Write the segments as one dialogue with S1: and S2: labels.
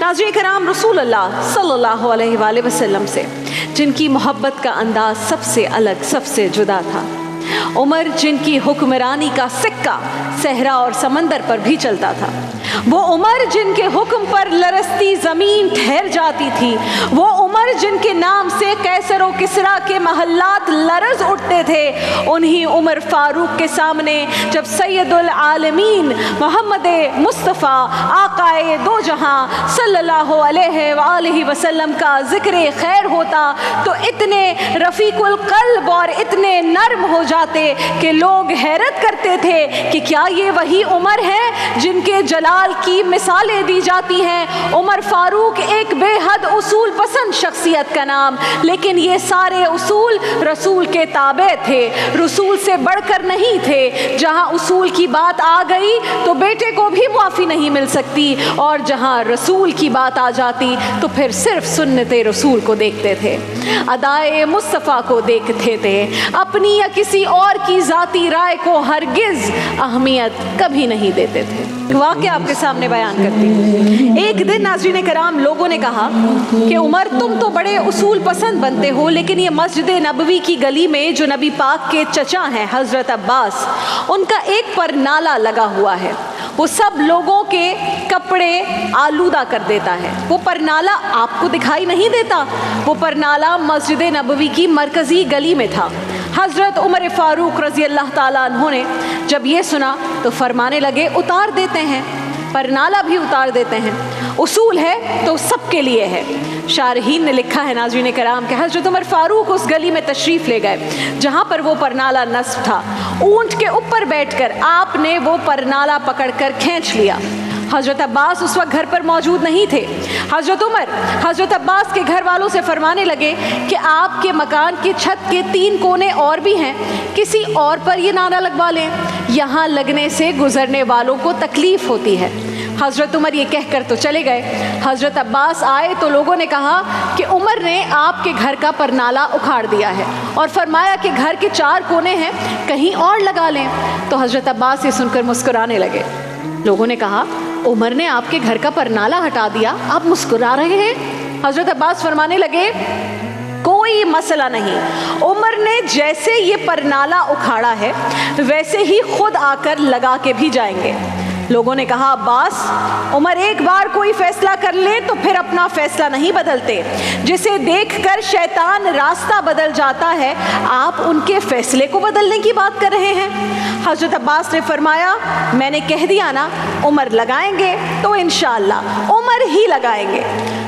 S1: नाज़रीन कराम, रसूल अल्लाह सल्लल्लाहु अलैहि वसल्लम से जिनकी मोहब्बत का अंदाज सबसे अलग, सबसे जुदा था, उमर जिनकी हुक्मरानी का सिक्का सहरा और समंदर पर भी चलता था, वो उमर जिनके हुक्म पर लरसती ज़मीन ठहर जाती थी, वो उमर जिनके नाम से कैसर और किसरा के महल्लात लरज़ उठते थे, उन्हीं उमर फ़ारूक के सामने जब सैयदुल आलमीन मोहम्मद मुस्तफ़ा आकाए दो जहां सल्लल्लाहु अलैहि वसल्लम का ज़िक्र खैर होता तो इतने रफ़ीकुल क़ल्ब और इतने नर्म हो जाते कि लोग हैरत करते थे कि क्या ये वही उमर है जिनके जलाल की मिसालें दी जाती हैं। उमर फारूक एक बेहद उसूल पसंद शख्सियत का नाम, लेकिन ये सारे उसूल रसूल के ताबे थे, रसूल से बढ़कर नहीं थे। जहां उसूल की बात आ गई तो बेटे को भी मुआफ़ी नहीं मिल सकती, और जहां रसूल की बात आ जाती तो फिर सिर्फ सुन्नते रसूल को देखते थे, अदाए मुस्तफ़ा को देखते थे, अपनी या किसी और की ज़ाती राय को हरगिज़ अहमियत कभी नहीं देते थे। वाक़या आपके सामने बयान करती हूँ। एक दिन नाज़रीन कराम, लोगों ने कहा कि उमर तुम तो बड़े उसूल पसंद बनते हो, लेकिन ये मस्जिद नबवी की गली में जो नबी पाक के चचा हैं हज़रत अब्बास, उनका एक पर नाला लगा हुआ है, वो सब लोगों के कपड़े आलूदा कर देता है। वो परनाला आपको दिखाई नहीं देता? वो परनाला मस्जिद नबवी की मरकज़ी गली में था। हज़रत उमर फ़ारूक रज़ी अल्लाह ताला अन्हु ने जब ये सुना तो फरमाने लगे, उतार देते हैं, परनाला भी उतार देते हैं, उसूल है तो सबके लिए है। शारहीन ने लिखा है नाज़रीन कराम कि हज़रत उमर फ़ारूक उस गली में तशरीफ़ ले गए जहाँ पर वो परनाला नस्ब था। ऊँट के ऊपर बैठकर आपने वो परनाला पकड़कर खींच लिया। हज़रत अब्बास उस वक्त घर पर मौजूद नहीं थे। हज़रत उमर हज़रत अब्बास के घर वालों से फरमाने लगे कि आपके मकान की छत के 3 कोने और भी हैं, किसी और पर ये नाला लगवा लें, यहाँ लगने से गुज़रने वालों को तकलीफ़ होती है। हज़रत उमर ये कहकर तो चले गए। हज़रत अब्बास आए तो लोगों ने कहा कि उमर ने आपके घर का परनाला उखाड़ दिया है और फरमाया कि घर के 4 कोने हैं, कहीं और लगा लें। तो हज़रत अब्बास ये सुनकर मुस्कुराने लगे। लोगों ने कहा, उमर ने आपके घर का परनाला हटा दिया, आप मुस्कुरा रहे हैं? हज़रत अब्बास फरमाने लगे, कोई मसला नहीं, उमर ने जैसे ये परनाला उखाड़ा है वैसे ही खुद आकर लगा के भी जाएंगे। लोगों ने कहा, अब्बास, उमर एक बार कोई फैसला कर ले तो फिर अपना फैसला नहीं बदलते, जिसे देखकर शैतान रास्ता बदल जाता है, आप उनके फैसले को बदलने की बात कर रहे हैं। हज़रत अब्बास ने फरमाया, मैंने कह दिया ना, उमर लगाएंगे तो इंशाअल्लाह उमर ही लगाएंगे।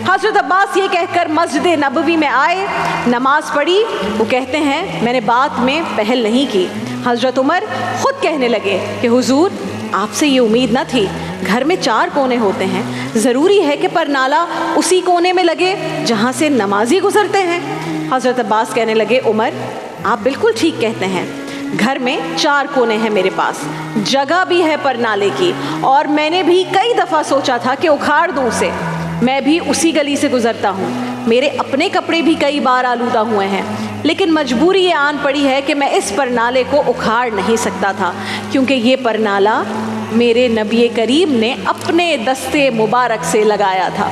S1: हज़रत अब्बास ये कहकर मस्जिद नबवी में आए, नमाज पढ़ी। वो कहते हैं, मैंने बात में पहल नहीं की। हज़रत उमर ख़ुद कहने लगे कि हुजूर, आपसे ये उम्मीद न थी, घर में 4 कोने होते हैं, ज़रूरी है कि परनाला उसी कोने में लगे जहाँ से नमाजी गुजरते हैं। हज़रत अब्बास कहने लगे, उमर, आप बिल्कुल ठीक कहते हैं, घर में 4 कोने हैं, मेरे पास जगह भी है परनाले की, और मैंने भी कई दफ़ा सोचा था कि उखाड़ दूँ उसे, मैं भी उसी गली से गुज़रता हूँ, मेरे अपने कपड़े भी कई बार आलूदा हुए हैं, लेकिन मजबूरी ये आन पड़ी है कि मैं इस परनाले को उखाड़ नहीं सकता था, क्योंकि ये परनाला मेरे नबी करीम ने अपने दस्ते मुबारक से लगाया था।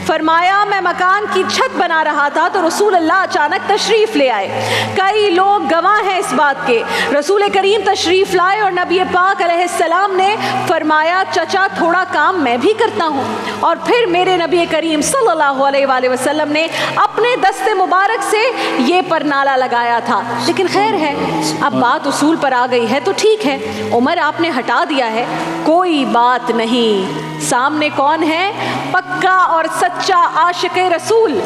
S1: फरमाया, मैं मकान की छत बना रहा था तो रसूल अल्लाह अचानक तशरीफ़ ले आए। कई लोग गवाह हैं इस बात के। रसूल करीम तशरीफ़ लाए और नबी पाक अलैहिस्सलाम ने फरमाया, चचा थोड़ा काम मैं भी करता हूँ, और फिर मेरे नबी करीम सल्लल्लाहु अलैहि वसल्लम ने अपने दस्ते मुबारक से ये परनाला लगाया था। लेकिन खैर है, अब बात उसूल पर आ गई है तो ठीक है, उमर आपने हटा दिया है, कोई बात नहीं। सामने कौन है? पक्का और सच्चा आशिक रसूल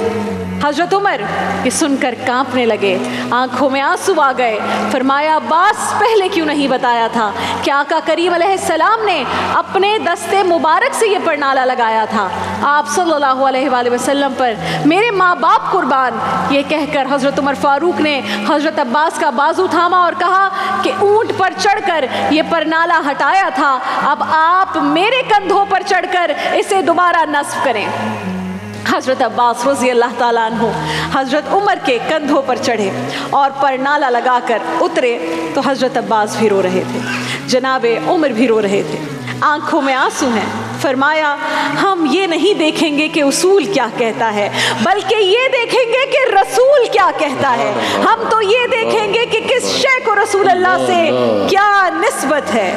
S1: हज़रत उमर। ये सुनकर कांपने लगे, आंखों में आंसू आ गए। फरमाया, अब्बास, पहले क्यों नहीं बताया था कि आका करीम अलैहिस्सलाम ने अपने दस्ते मुबारक से ये परनाला लगाया था, आप सल्लल्लाहु अलैहि वसल्लम पर मेरे माँ बाप कुर्बान। ये कहकर हज़रत उमर फ़ारूक ने हज़रत अब्बास का बाजू थामा और कहा कि ऊँट पर चढ़कर ये परनाला हटाया था, अब आप मेरे कंधों पर चढ़कर इसे दोबारा नस्ब करें। हज़रत अब्बास रज़ी अल्लाह ताला अन्हु हज़रत उमर के कंधों पर चढ़े और परनाला लगाकर उतरे तो हज़रत अब्बास भी रो रहे थे, जनाबे उमर भी रो रहे थे, आंखों में आंसू हैं। فرمایا ہم یہ نہیں دیکھیں گے کہ اصول کیا کہتا ہے بلکہ یہ دیکھیں گے کہ رسول کیا کہتا ہے. ہم تو یہ دیکھیں گے کہ کس شے کو رسول اللہ سے کیا نسبت ہے.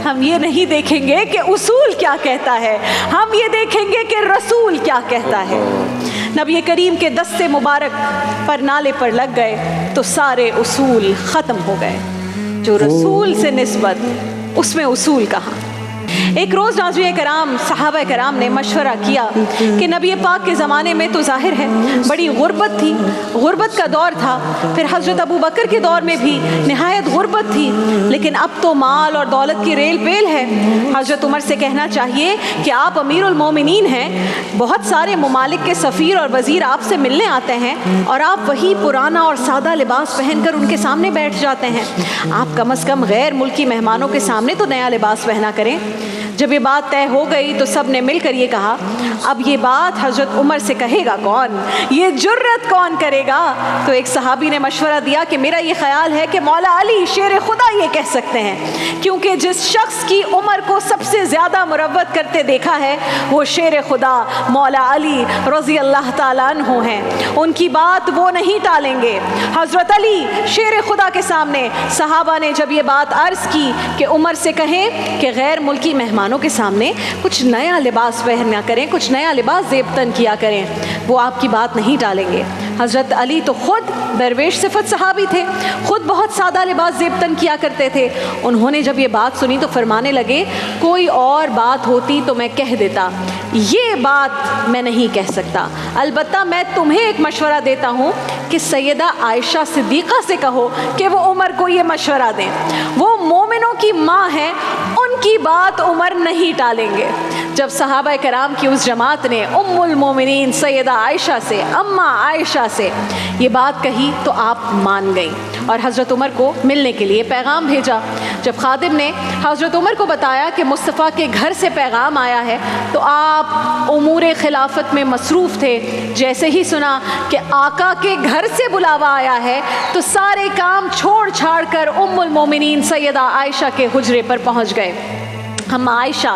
S1: ہم یہ نہیں دیکھیں گے کہ اصول کیا کہتا ہے, ہم یہ دیکھیں گے کہ رسول کیا کہتا ہے. نبی کریم کے دستے مبارک پر نالے پر لگ گئے تو سارے اصول ختم ہو گئے. جو رسول سے نسبت, اس میں اصول کہاں. ایک روز ناظرین کرام, صحابہ کرام نے مشورہ کیا کہ نبی پاک کے زمانے میں تو ظاہر ہے بڑی غربت تھی, غربت کا دور تھا, پھر حضرت ابو بکر کے دور میں بھی نہایت غربت تھی, لیکن اب تو مال اور دولت کی ریل پیل ہے. حضرت عمر سے کہنا چاہیے کہ آپ امیر المومنین ہیں, بہت سارے ممالک کے سفیر اور وزیر آپ سے ملنے آتے ہیں اور آپ وہی پرانا اور سادہ لباس پہن کر ان کے سامنے بیٹھ جاتے ہیں. آپ کم از کم غیر ملکی مہمانوں کے سامنے تو نیا لباس پہنا کریں. جب یہ بات طے ہو گئی تو سب نے مل کر یہ کہا, اب یہ بات حضرت عمر سے کہے گا کون, یہ جرت کون کرے گا. تو ایک صحابی نے مشورہ دیا کہ میرا یہ خیال ہے کہ مولا علی شیر خدا یہ کہہ سکتے ہیں, کیونکہ جس شخص کی عمر کو سب سے زیادہ مروت کرتے دیکھا ہے وہ شیر خدا مولا علی رضی اللہ تعالیٰ عنہ ہیں. ان کی بات وہ نہیں ٹالیں گے. حضرت علی شیر خدا کے سامنے صحابہ نے جب یہ بات عرض کی کہ عمر سے کہیں کہ غیر ملکی مہمانوں کے سامنے کچھ نیا لباس پہنا کریں, کچھ نیا لباس زیبتن کیا کریں, وہ آپ کی بات نہیں ٹالیں گے. حضرت علی تو خود درویش صفت صحابی تھے, خود بہت سادہ لباس زیبتن کیا کرتے تھے. انہوں نے جب یہ بات سنی تو فرمانے لگے کوئی اور بات ہوتی تو میں کہہ دیتا, یہ بات میں نہیں کہہ سکتا. البتہ میں تمہیں ایک مشورہ دیتا ہوں کہ سیدہ عائشہ صدیقہ سے کہو کہ وہ عمر کو یہ مشورہ دیں. وہ مومنوں کی ماں ہیں, ان کی بات عمر نہیں ٹالیں گے. جب صحابہ کرام کی اس جماعت نے ام المومنین سیدہ عائشہ سے, اماں عائشہ سے یہ بات کہی تو آپ مان گئیں اور حضرت عمر کو ملنے کے لیے پیغام بھیجا. جب خادم نے حضرت عمر کو بتایا کہ مصطفیٰ کے گھر سے پیغام آیا ہے تو آپ امور خلافت میں مصروف تھے. جیسے ہی سنا کہ آقا کے گھر سے بلاوا آیا ہے تو سارے کام چھوڑ چھاڑ کر ام المومنین سیدہ عائشہ کے حجرے پر پہنچ گئے. ہم عائشہ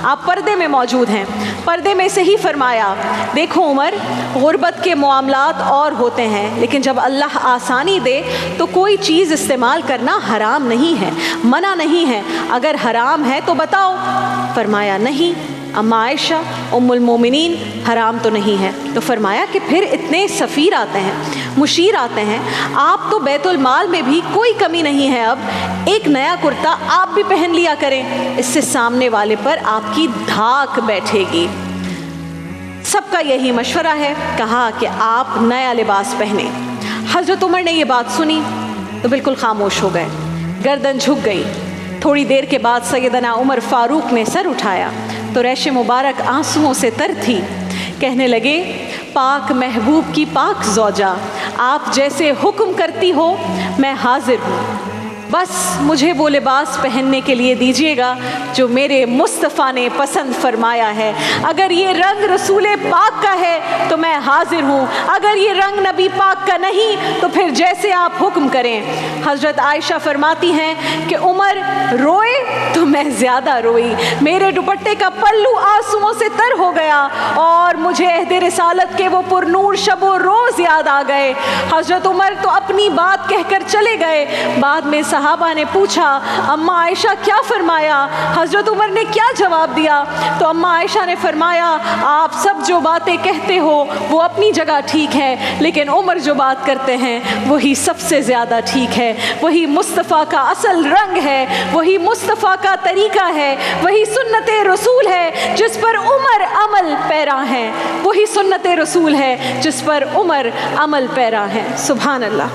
S1: آپ پردے میں موجود ہیں, پردے میں سے ہی فرمایا دیکھو عمر, غربت کے معاملات اور ہوتے ہیں, لیکن جب اللہ آسانی دے تو کوئی چیز استعمال کرنا حرام نہیں ہے, منع نہیں ہے. اگر حرام ہے تو بتاؤ. فرمایا نہیں اما عائشہ ام المومنین, حرام تو نہیں ہے. تو فرمایا کہ پھر اتنے سفیر آتے ہیں, مشیر آتے ہیں, آپ تو بیت المال میں بھی کوئی کمی نہیں ہے, اب ایک نیا کرتا آپ بھی پہن لیا کریں, اس سے سامنے والے پر آپ کی دھاک بیٹھے گی. سب کا یہی مشورہ ہے. کہا کہ آپ نیا لباس پہنیں. حضرت عمر نے یہ بات سنی تو بالکل خاموش ہو گئے, گردن جھک گئی. تھوڑی دیر کے بعد سیدنا عمر فاروق نے سر اٹھایا تو ریش مبارک آنسوؤں سے تر تھی. کہنے لگے پاک محبوب کی پاک زوجہ, آپ جیسے حکم کرتی ہو میں حاضر ہوں, بس مجھے وہ لباس پہننے کے لیے دیجیے گا جو میرے مصطفیٰ نے پسند فرمایا ہے. اگر یہ رنگ رسول پاک کا ہے تو میں حاضر ہوں, اگر یہ رنگ نبی پاک کا نہیں تو پھر جیسے آپ حکم کریں. حضرت عائشہ فرماتی ہیں کہ عمر روئے تو میں زیادہ روئی, میرے دوپٹے کا پلو آنسوؤں سے تر ہو گیا اور مجھے عہد رسالت کے وہ پرنور شب و روز یاد آ گئے. حضرت عمر تو اپنی بات کہہ کر چلے گئے. بعد میں صحابہ نے پوچھا اماں عائشہ کیا فرمایا, حضرت عمر نے کیا جواب دیا؟ تو اماں عائشہ نے فرمایا آپ سب جو باتیں کہتے ہو وہ اپنی جگہ ٹھیک ہے, لیکن عمر جو بات کرتے ہیں وہی سب سے زیادہ ٹھیک ہے. وہی مصطفیٰ کا اصل رنگ ہے, وہی مصطفیٰ کا طریقہ ہے, وہی سنت رسول ہے جس پر عمر عمل پیرا ہیں, وہی سنت رسول ہے جس پر عمر عمل پیرا ہیں. سبحان اللہ.